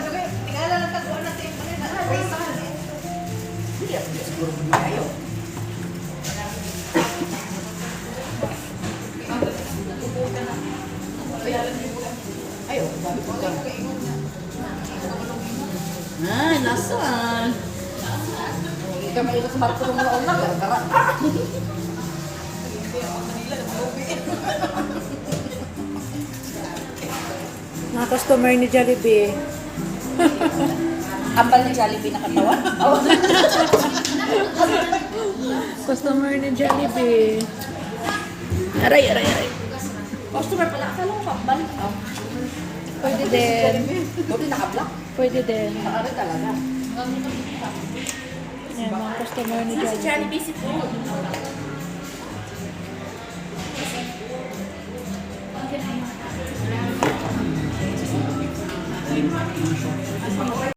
sabi, tingala lang taguan natin yung kanina. Race naman eh. Hindi, siguro mo niya ayaw. Ayaw, bago ko lang. Ay, nasaan? Hindi ka malikot sa barko ng mga ulang, gara-gara. Mga customer ni Jollibee. Ambal ni Jollibee na katawan? Customer ni Jollibee. Aray, aray, aray. Customer pala, akala ko pambal. Pwede din. Buti naka-block. Pwede din. Naka-red talaga. Yan, mga customer ni Si Jollibee. Jollibee si Food.